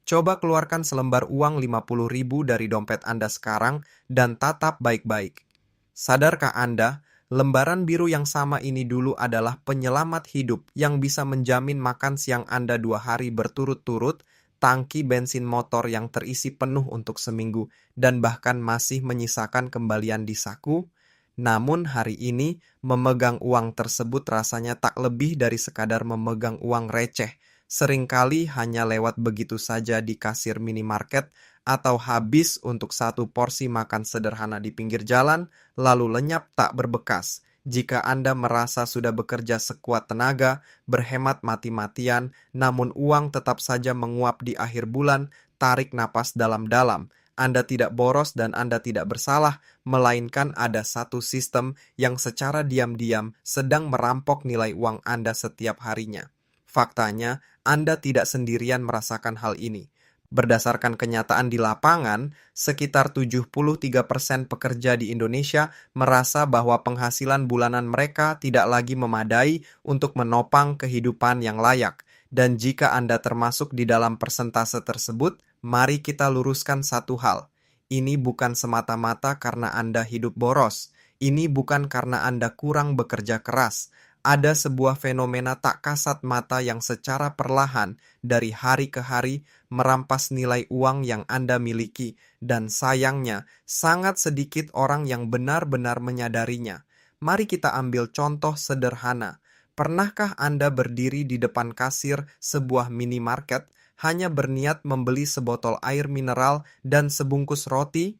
Coba keluarkan selembar uang 50.000 dari dompet Anda sekarang dan tatap baik-baik. Sadarkah Anda, lembaran biru yang sama ini dulu adalah penyelamat hidup yang bisa menjamin makan siang Anda 2 hari berturut-turut, tangki bensin motor yang terisi penuh untuk seminggu, dan bahkan masih menyisakan kembalian di saku? Namun hari ini, memegang uang tersebut rasanya tak lebih dari sekadar memegang uang receh, seringkali hanya lewat begitu saja di kasir minimarket atau habis untuk satu porsi makan sederhana di pinggir jalan, lalu lenyap tak berbekas. Jika Anda merasa sudah bekerja sekuat tenaga, berhemat mati-matian, namun uang tetap saja menguap di akhir bulan, tarik napas dalam-dalam. Anda tidak boros dan Anda tidak bersalah, melainkan ada satu sistem yang secara diam-diam sedang merampok nilai uang Anda setiap harinya. Faktanya, Anda tidak sendirian merasakan hal ini. Berdasarkan kenyataan di lapangan, sekitar 73% pekerja di Indonesia merasa bahwa penghasilan bulanan mereka tidak lagi memadai untuk menopang kehidupan yang layak. Dan jika Anda termasuk di dalam persentase tersebut, mari kita luruskan satu hal. Ini bukan semata-mata karena Anda hidup boros. Ini bukan karena Anda kurang bekerja keras. Ada sebuah fenomena tak kasat mata yang secara perlahan dari hari ke hari merampas nilai uang yang Anda miliki, dan sayangnya sangat sedikit orang yang benar-benar menyadarinya. Mari kita ambil contoh sederhana. Pernahkah Anda berdiri di depan kasir sebuah minimarket hanya berniat membeli sebotol air mineral dan sebungkus roti?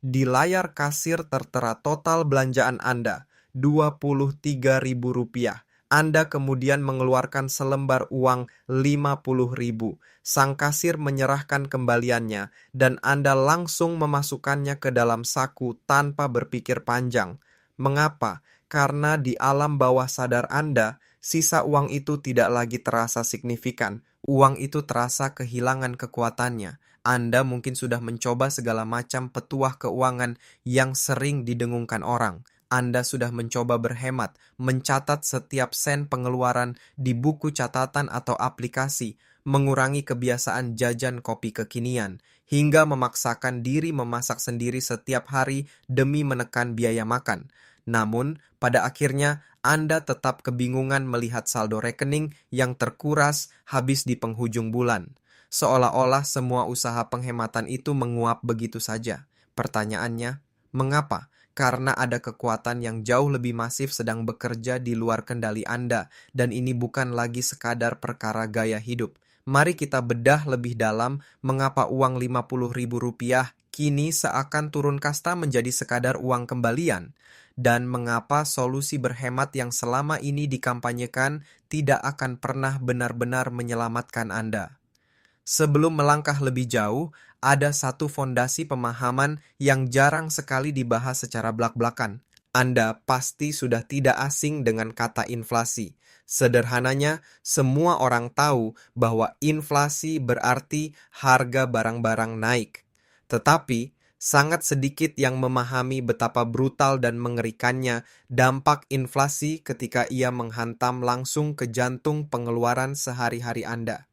Di layar kasir tertera total belanjaan Anda, Rp23.000. Anda kemudian mengeluarkan selembar uang 50.000. Sang kasir menyerahkan kembaliannya dan Anda langsung memasukkannya ke dalam saku tanpa berpikir panjang. Mengapa? Karena di alam bawah sadar Anda, sisa uang itu tidak lagi terasa signifikan. Uang itu terasa kehilangan kekuatannya. Anda mungkin sudah mencoba segala macam petuah keuangan yang sering didengungkan orang. Anda sudah mencoba berhemat, mencatat setiap sen pengeluaran di buku catatan atau aplikasi, mengurangi kebiasaan jajan kopi kekinian, hingga memaksakan diri memasak sendiri setiap hari demi menekan biaya makan. Namun, pada akhirnya Anda tetap kebingungan melihat saldo rekening yang terkuras habis di penghujung bulan. Seolah-olah semua usaha penghematan itu menguap begitu saja. Pertanyaannya, mengapa? Karena ada kekuatan yang jauh lebih masif sedang bekerja di luar kendali Anda, dan ini bukan lagi sekadar perkara gaya hidup. Mari kita bedah lebih dalam mengapa uang Rp50.000 kini seakan turun kasta menjadi sekadar uang kembalian, dan mengapa solusi berhemat yang selama ini dikampanyekan tidak akan pernah benar-benar menyelamatkan Anda. Sebelum melangkah lebih jauh, ada satu fondasi pemahaman yang jarang sekali dibahas secara blak-blakan. Anda pasti sudah tidak asing dengan kata inflasi. Sederhananya, semua orang tahu bahwa inflasi berarti harga barang-barang naik. Tetapi, sangat sedikit yang memahami betapa brutal dan mengerikannya dampak inflasi ketika ia menghantam langsung ke jantung pengeluaran sehari-hari Anda.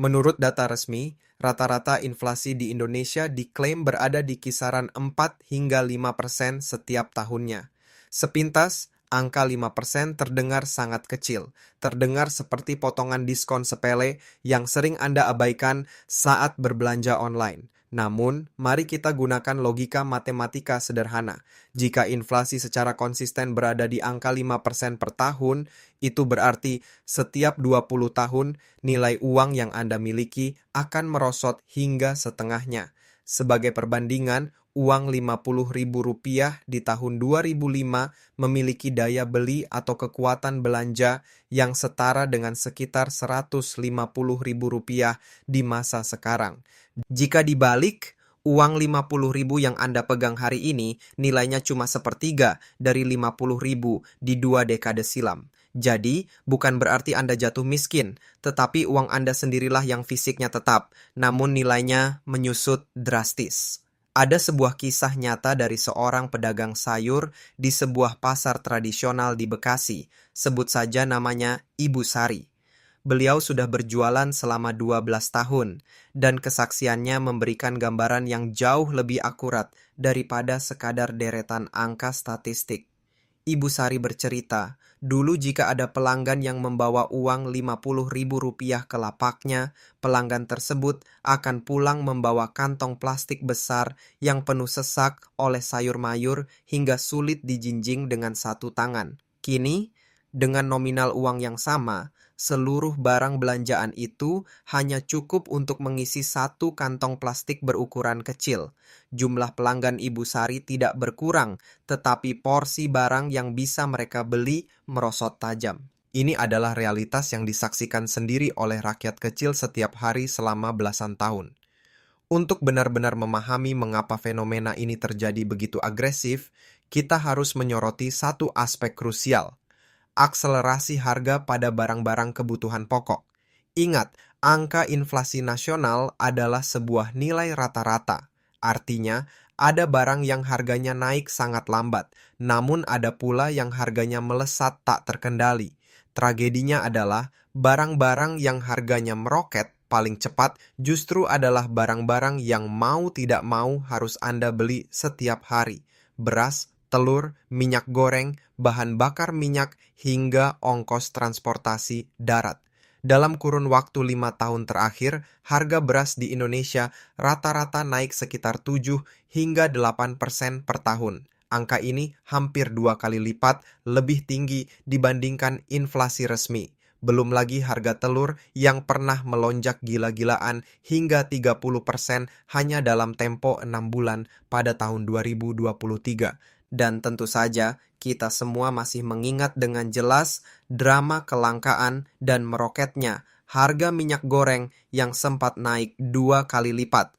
Menurut data resmi, rata-rata inflasi di Indonesia diklaim berada di kisaran 4 hingga 5% setiap tahunnya. Sepintas, angka 5% terdengar sangat kecil, terdengar seperti potongan diskon sepele yang sering Anda abaikan saat berbelanja online. Namun, mari kita gunakan logika matematika sederhana. Jika inflasi secara konsisten berada di angka 5% per tahun, itu berarti setiap 20 tahun nilai uang yang Anda miliki akan merosot hingga setengahnya. Sebagai perbandingan, uang Rp50.000 di tahun 2005 memiliki daya beli atau kekuatan belanja yang setara dengan sekitar Rp150.000 di masa sekarang. Jika dibalik, uang 50.000 yang Anda pegang hari ini nilainya cuma sepertiga dari 50.000 di 2 dekade silam. Jadi, bukan berarti Anda jatuh miskin, tetapi uang Anda sendirilah yang fisiknya tetap, namun nilainya menyusut drastis. Ada sebuah kisah nyata dari seorang pedagang sayur di sebuah pasar tradisional di Bekasi. Sebut saja namanya Ibu Sari. Beliau sudah berjualan selama 12 tahun, dan kesaksiannya memberikan gambaran yang jauh lebih akurat daripada sekadar deretan angka statistik. Ibu Sari bercerita, dulu jika ada pelanggan yang membawa uang Rp50.000 ke lapaknya, pelanggan tersebut akan pulang membawa kantong plastik besar yang penuh sesak oleh sayur mayur hingga sulit dijinjing dengan satu tangan. Kini, dengan nominal uang yang sama, seluruh barang belanjaan itu hanya cukup untuk mengisi satu kantong plastik berukuran kecil. Jumlah pelanggan Ibu Sari tidak berkurang, tetapi porsi barang yang bisa mereka beli merosot tajam. Ini adalah realitas yang disaksikan sendiri oleh rakyat kecil setiap hari selama belasan tahun. Untuk benar-benar memahami mengapa fenomena ini terjadi begitu agresif, kita harus menyoroti satu aspek krusial: akselerasi harga pada barang-barang kebutuhan pokok. Ingat, angka inflasi nasional adalah sebuah nilai rata-rata. Artinya, ada barang yang harganya naik sangat lambat, namun ada pula yang harganya melesat tak terkendali. Tragedinya adalah barang-barang yang harganya meroket paling cepat justru adalah barang-barang yang mau tidak mau harus Anda beli setiap hari. Beras, telur, minyak goreng, bahan bakar minyak, hingga ongkos transportasi darat. Dalam kurun waktu 5 tahun terakhir, harga beras di Indonesia rata-rata naik sekitar 7 hingga 8% per tahun. Angka ini hampir 2 kali lipat lebih tinggi dibandingkan inflasi resmi. Belum lagi harga telur yang pernah melonjak gila-gilaan hingga 30% hanya dalam tempo 6 bulan pada tahun 2023. Dan tentu saja, kita semua masih mengingat dengan jelas drama kelangkaan dan meroketnya harga minyak goreng yang sempat naik 2 kali lipat.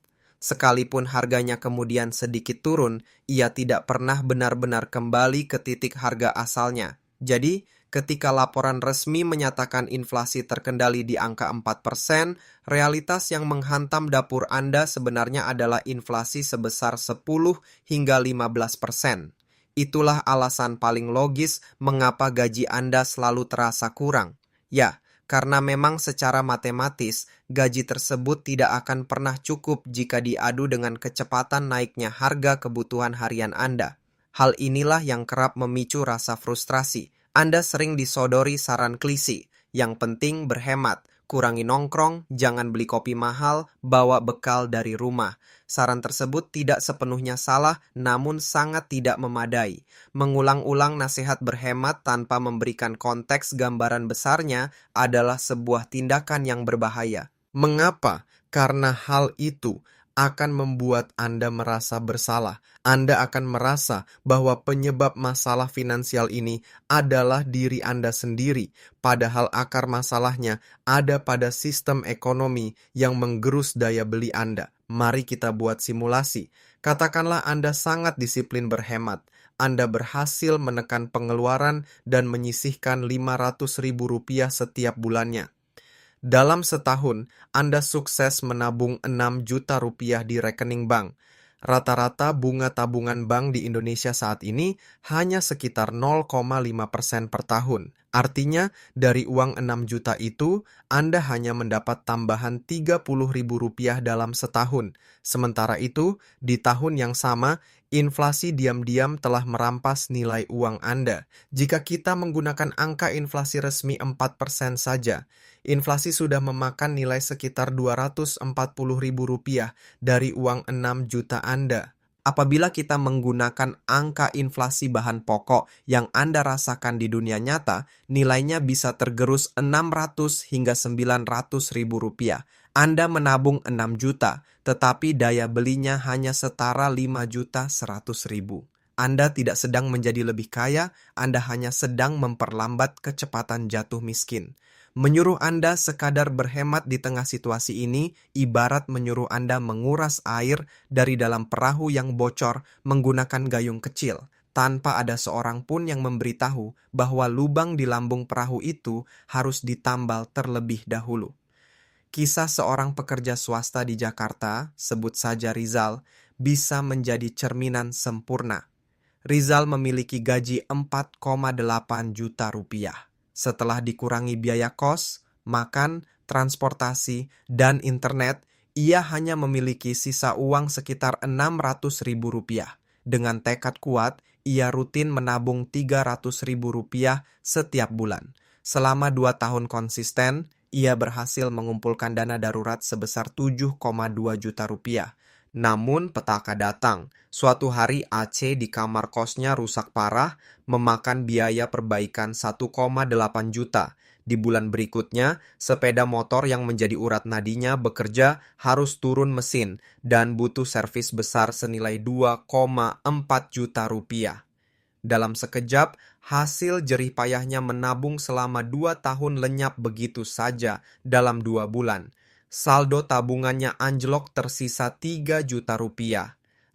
Sekalipun harganya kemudian sedikit turun, ia tidak pernah benar-benar kembali ke titik harga asalnya. Jadi, ketika laporan resmi menyatakan inflasi terkendali di angka 4%, realitas yang menghantam dapur Anda sebenarnya adalah inflasi sebesar 10 hingga 15%. Itulah alasan paling logis mengapa gaji Anda selalu terasa kurang. Ya, karena memang secara matematis, gaji tersebut tidak akan pernah cukup jika diadu dengan kecepatan naiknya harga kebutuhan harian Anda. Hal inilah yang kerap memicu rasa frustrasi. Anda sering disodori saran klise, yang penting berhemat, kurangi nongkrong, jangan beli kopi mahal, bawa bekal dari rumah. Saran tersebut tidak sepenuhnya salah, namun sangat tidak memadai. Mengulang-ulang nasihat berhemat tanpa memberikan konteks gambaran besarnya adalah sebuah tindakan yang berbahaya. Mengapa? Karena hal itu akan membuat Anda merasa bersalah. Anda akan merasa bahwa penyebab masalah finansial ini adalah diri Anda sendiri, padahal akar masalahnya ada pada sistem ekonomi yang menggerus daya beli Anda. Mari kita buat simulasi. Katakanlah Anda sangat disiplin berhemat. Anda berhasil menekan pengeluaran dan menyisihkan Rp500.000 setiap bulannya. Dalam setahun, Anda sukses menabung 6 juta rupiah di rekening bank. Rata-rata bunga tabungan bank di Indonesia saat ini hanya sekitar 0,5% per tahun. Artinya, dari uang 6 juta itu, Anda hanya mendapat tambahan Rp30.000 dalam setahun. Sementara itu, di tahun yang sama, inflasi diam-diam telah merampas nilai uang Anda. Jika kita menggunakan angka inflasi resmi 4% saja, inflasi sudah memakan nilai sekitar Rp240.000 dari uang 6 juta Anda. Apabila kita menggunakan angka inflasi bahan pokok yang Anda rasakan di dunia nyata, nilainya bisa tergerus 600 hingga 900 ribu rupiah. Anda menabung 6 juta, tetapi daya belinya hanya setara 5.100.000. Anda tidak sedang menjadi lebih kaya, Anda hanya sedang memperlambat kecepatan jatuh miskin. Menyuruh Anda sekadar berhemat di tengah situasi ini ibarat menyuruh Anda menguras air dari dalam perahu yang bocor menggunakan gayung kecil, tanpa ada seorang pun yang memberitahu bahwa lubang di lambung perahu itu harus ditambal terlebih dahulu. Kisah seorang pekerja swasta di Jakarta, sebut saja Rizal, bisa menjadi cerminan sempurna. Rizal memiliki gaji 4,8 juta rupiah. Setelah dikurangi biaya kos, makan, transportasi, dan internet, ia hanya memiliki sisa uang sekitar Rp600.000. Dengan tekad kuat, ia rutin menabung Rp300.000 setiap bulan. Selama 2 tahun konsisten, ia berhasil mengumpulkan dana darurat sebesar Rp7,2 juta. Namun petaka datang. Suatu hari AC di kamar kosnya rusak parah, memakan biaya perbaikan 1,8 juta. Di bulan berikutnya, sepeda motor yang menjadi urat nadinya bekerja harus turun mesin dan butuh servis besar senilai Rp2,4 juta. Dalam sekejap, hasil jerih payahnya menabung selama 2 tahun lenyap begitu saja dalam 2 bulan. Saldo tabungannya anjlok tersisa Rp3 juta.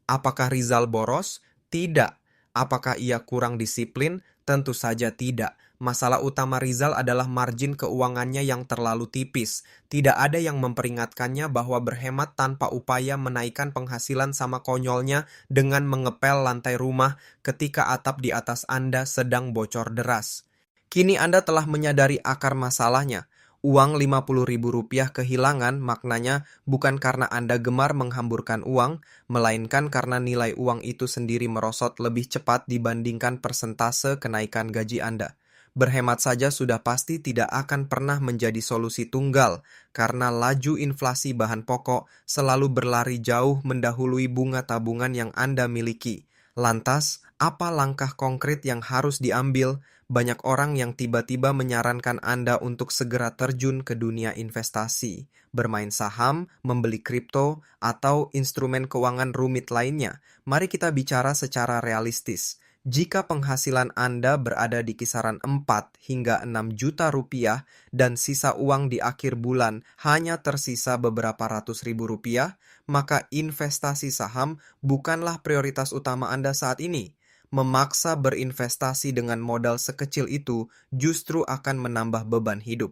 Apakah Rizal boros? Tidak. Apakah ia kurang disiplin? Tentu saja tidak. Masalah utama Rizal adalah margin keuangannya yang terlalu tipis. Tidak ada yang memperingatkannya bahwa berhemat tanpa upaya menaikkan penghasilan sama konyolnya dengan mengepel lantai rumah ketika atap di atas Anda sedang bocor deras. Kini Anda telah menyadari akar masalahnya. Uang Rp50.000 kehilangan maknanya bukan karena Anda gemar menghamburkan uang, melainkan karena nilai uang itu sendiri merosot lebih cepat dibandingkan persentase kenaikan gaji Anda. Berhemat saja sudah pasti tidak akan pernah menjadi solusi tunggal, karena laju inflasi bahan pokok selalu berlari jauh mendahului bunga tabungan yang Anda miliki. Lantas, apa langkah konkret yang harus diambil? Banyak orang yang tiba-tiba menyarankan Anda untuk segera terjun ke dunia investasi, bermain saham, membeli kripto, atau instrumen keuangan rumit lainnya. Mari kita bicara secara realistis. Jika penghasilan Anda berada di kisaran 4 hingga 6 juta rupiah dan sisa uang di akhir bulan hanya tersisa beberapa ratus ribu rupiah, maka investasi saham bukanlah prioritas utama Anda saat ini. Memaksa berinvestasi dengan modal sekecil itu justru akan menambah beban hidup.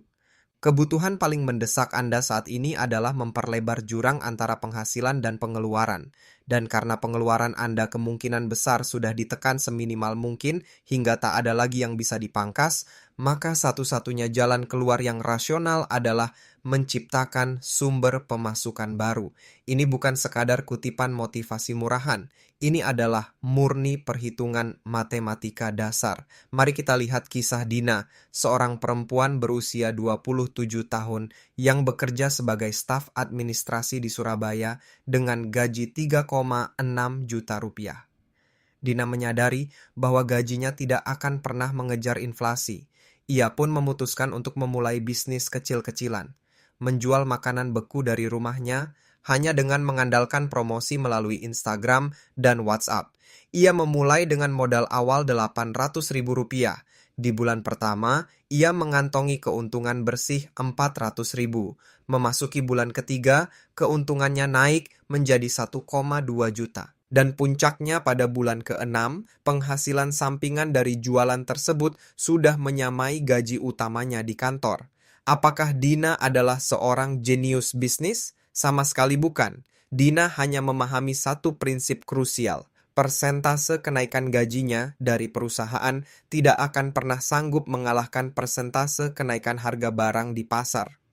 Kebutuhan paling mendesak Anda saat ini adalah memperlebar jurang antara penghasilan dan pengeluaran. Dan karena pengeluaran Anda kemungkinan besar sudah ditekan seminimal mungkin hingga tak ada lagi yang bisa dipangkas, maka satu-satunya jalan keluar yang rasional adalah menciptakan sumber pemasukan baru. Ini bukan sekadar kutipan motivasi murahan. Ini adalah murni perhitungan matematika dasar. Mari kita lihat kisah Dina, seorang perempuan berusia 27 tahun yang bekerja sebagai staf administrasi di Surabaya dengan gaji 3,6 juta rupiah. Dina menyadari bahwa gajinya tidak akan pernah mengejar inflasi. Ia pun memutuskan untuk memulai bisnis kecil-kecilan, menjual makanan beku dari rumahnya hanya dengan mengandalkan promosi melalui Instagram dan WhatsApp. Ia memulai dengan modal awal Rp800.000. Di bulan pertama, ia mengantongi keuntungan bersih Rp400.000. Memasuki bulan ketiga, keuntungannya naik menjadi 1,2 juta. Dan puncaknya pada bulan ke-6, penghasilan sampingan dari jualan tersebut sudah menyamai gaji utamanya di kantor. Apakah Dina adalah seorang jenius bisnis? Sama sekali bukan. Dina hanya memahami satu prinsip krusial. Persentase kenaikan gajinya dari perusahaan tidak akan pernah sanggup mengalahkan persentase kenaikan harga barang di pasar.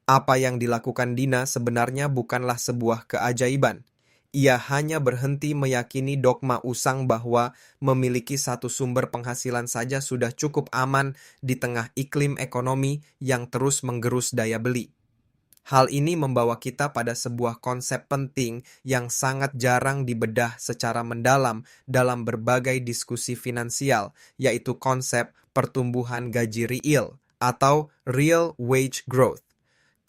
Apa yang dilakukan Dina sebenarnya bukanlah sebuah keajaiban. Ia hanya berhenti meyakini dogma usang bahwa memiliki satu sumber penghasilan saja sudah cukup aman di tengah iklim ekonomi yang terus menggerus daya beli. Hal ini membawa kita pada sebuah konsep penting yang sangat jarang dibedah secara mendalam dalam berbagai diskusi finansial, yaitu konsep pertumbuhan gaji real atau real wage growth.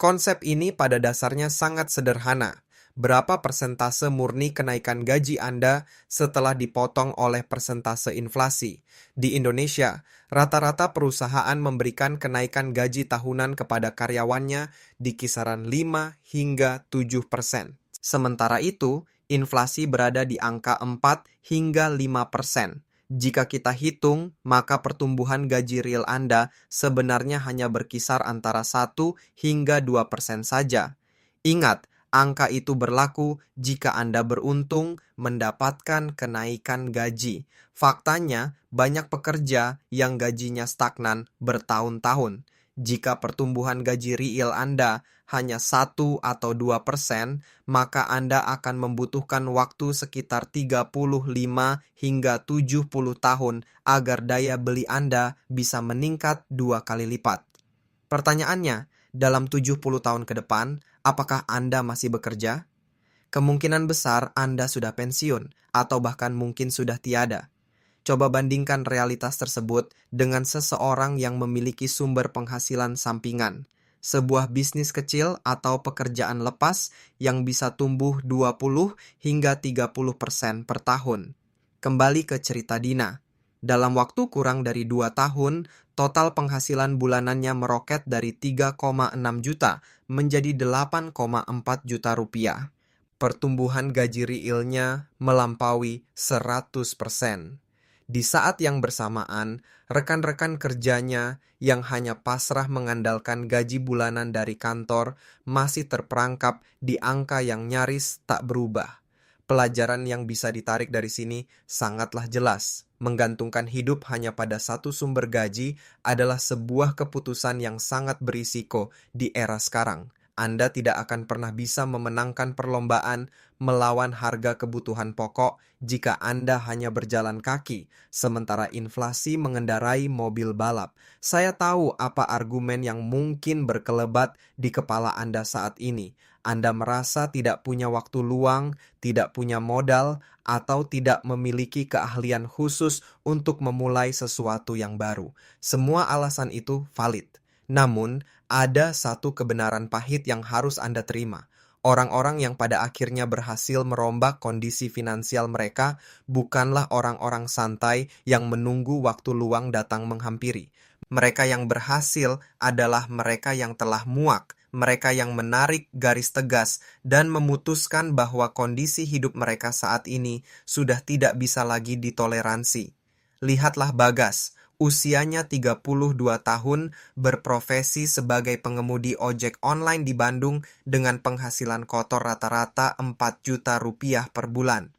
Konsep ini pada dasarnya sangat sederhana. Berapa persentase murni kenaikan gaji Anda setelah dipotong oleh persentase inflasi? Di Indonesia, rata-rata perusahaan memberikan kenaikan gaji tahunan kepada karyawannya di kisaran 5 hingga 7%. Sementara itu, inflasi berada di angka 4 hingga 5%. Jika kita hitung, maka pertumbuhan gaji real Anda sebenarnya hanya berkisar antara 1 hingga 2% saja. Ingat, angka itu berlaku jika Anda beruntung mendapatkan kenaikan gaji. Faktanya, banyak pekerja yang gajinya stagnan bertahun-tahun. Jika pertumbuhan gaji real Anda hanya 1 atau 2%, maka Anda akan membutuhkan waktu sekitar 35 hingga 70 tahun agar daya beli Anda bisa meningkat 2 kali lipat. Pertanyaannya, dalam 70 tahun ke depan, apakah Anda masih bekerja? Kemungkinan besar Anda sudah pensiun atau bahkan mungkin sudah tiada. Coba bandingkan realitas tersebut dengan seseorang yang memiliki sumber penghasilan sampingan, sebuah bisnis kecil atau pekerjaan lepas yang bisa tumbuh 20 hingga 30% per tahun. Kembali ke cerita Dina. Dalam waktu kurang dari 2 tahun, total penghasilan bulanannya meroket dari 3,6 juta menjadi 8,4 juta rupiah. Pertumbuhan gaji realnya melampaui 100%. Di saat yang bersamaan, rekan-rekan kerjanya yang hanya pasrah mengandalkan gaji bulanan dari kantor masih terperangkap di angka yang nyaris tak berubah. Pelajaran yang bisa ditarik dari sini sangatlah jelas. Menggantungkan hidup hanya pada satu sumber gaji adalah sebuah keputusan yang sangat berisiko di era sekarang. Anda tidak akan pernah bisa memenangkan perlombaan melawan harga kebutuhan pokok jika Anda hanya berjalan kaki, sementara inflasi mengendarai mobil balap. Saya tahu apa argumen yang mungkin berkelebat di kepala Anda saat ini. Anda merasa tidak punya waktu luang, tidak punya modal, atau tidak memiliki keahlian khusus untuk memulai sesuatu yang baru. Semua alasan itu valid. Namun, ada satu kebenaran pahit yang harus Anda terima. Orang-orang yang pada akhirnya berhasil merombak kondisi finansial mereka bukanlah orang-orang santai yang menunggu waktu luang datang menghampiri. Mereka yang berhasil adalah mereka yang telah muak, mereka yang menarik garis tegas dan memutuskan bahwa kondisi hidup mereka saat ini sudah tidak bisa lagi ditoleransi. Lihatlah Bagas. Usianya 32 tahun, berprofesi sebagai pengemudi ojek online di Bandung dengan penghasilan kotor rata-rata 4 juta rupiah per bulan.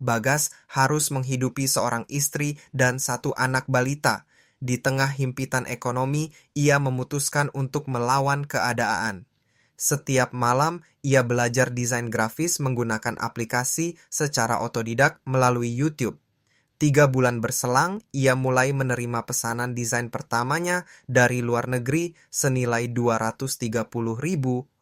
Bagas harus menghidupi seorang istri dan satu anak balita. Di tengah himpitan ekonomi, ia memutuskan untuk melawan keadaan. Setiap malam, ia belajar desain grafis menggunakan aplikasi secara otodidak melalui YouTube. 3 bulan berselang, ia mulai menerima pesanan desain pertamanya dari luar negeri senilai Rp230.000.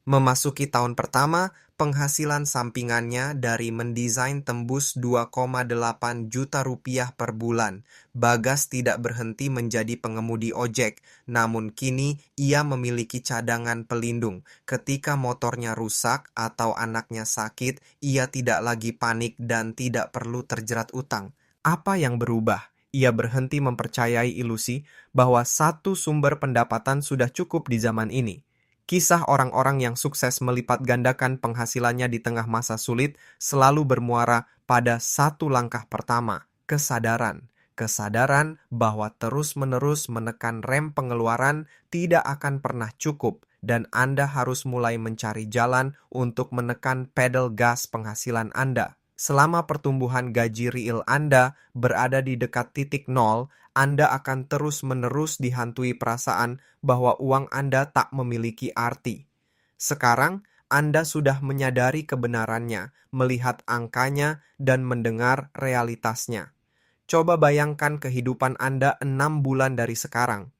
Memasuki tahun pertama, penghasilan sampingannya dari mendesain tembus 2,8 juta rupiah per bulan. Bagas tidak berhenti menjadi pengemudi ojek, namun kini ia memiliki cadangan pelindung. Ketika motornya rusak atau anaknya sakit, ia tidak lagi panik dan tidak perlu terjerat utang. Apa yang berubah? Ia berhenti mempercayai ilusi bahwa satu sumber pendapatan sudah cukup di zaman ini. Kisah orang-orang yang sukses melipat gandakan penghasilannya di tengah masa sulit selalu bermuara pada satu langkah pertama, kesadaran. Kesadaran bahwa terus-menerus menekan rem pengeluaran tidak akan pernah cukup dan Anda harus mulai mencari jalan untuk menekan pedal gas penghasilan Anda. Selama pertumbuhan gaji real Anda berada di dekat titik nol, Anda akan terus-menerus dihantui perasaan bahwa uang Anda tak memiliki arti. Sekarang, Anda sudah menyadari kebenarannya, melihat angkanya, dan mendengar realitasnya. Coba bayangkan kehidupan Anda 6 bulan dari sekarang.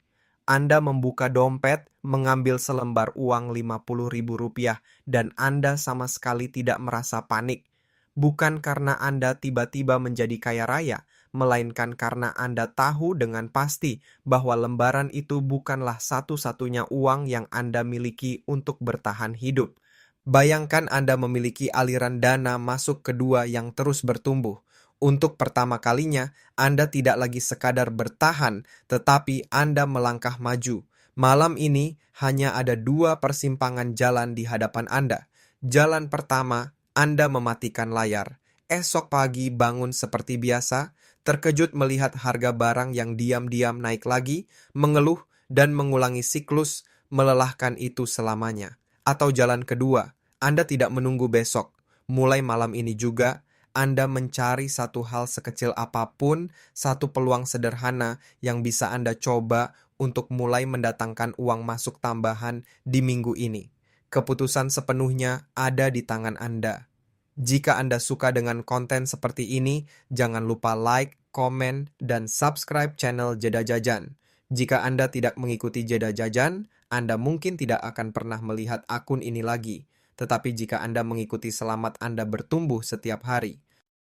Anda membuka dompet, mengambil selembar uang Rp50.000 dan Anda sama sekali tidak merasa panik. Bukan karena Anda tiba-tiba menjadi kaya raya, melainkan karena Anda tahu dengan pasti bahwa lembaran itu bukanlah satu-satunya uang yang Anda miliki untuk bertahan hidup. Bayangkan Anda memiliki aliran dana masuk kedua yang terus bertumbuh. Untuk pertama kalinya, Anda tidak lagi sekadar bertahan, tetapi Anda melangkah maju. Malam ini hanya ada 2 persimpangan jalan di hadapan Anda. Jalan pertama, Anda mematikan layar. Esok pagi bangun seperti biasa, terkejut melihat harga barang yang diam-diam naik lagi, mengeluh dan mengulangi siklus melelahkan itu selamanya. Atau jalan kedua, Anda tidak menunggu besok. Mulai malam ini juga, Anda mencari satu hal sekecil apapun, satu peluang sederhana yang bisa Anda coba untuk mulai mendatangkan uang masuk tambahan di minggu ini. Keputusan sepenuhnya ada di tangan Anda. Jika Anda suka dengan konten seperti ini, jangan lupa like, komen, dan subscribe channel Jeda Jajan. Jika Anda tidak mengikuti Jeda Jajan, Anda mungkin tidak akan pernah melihat akun ini lagi. Tetapi jika Anda mengikuti Selamat Anda bertumbuh setiap hari,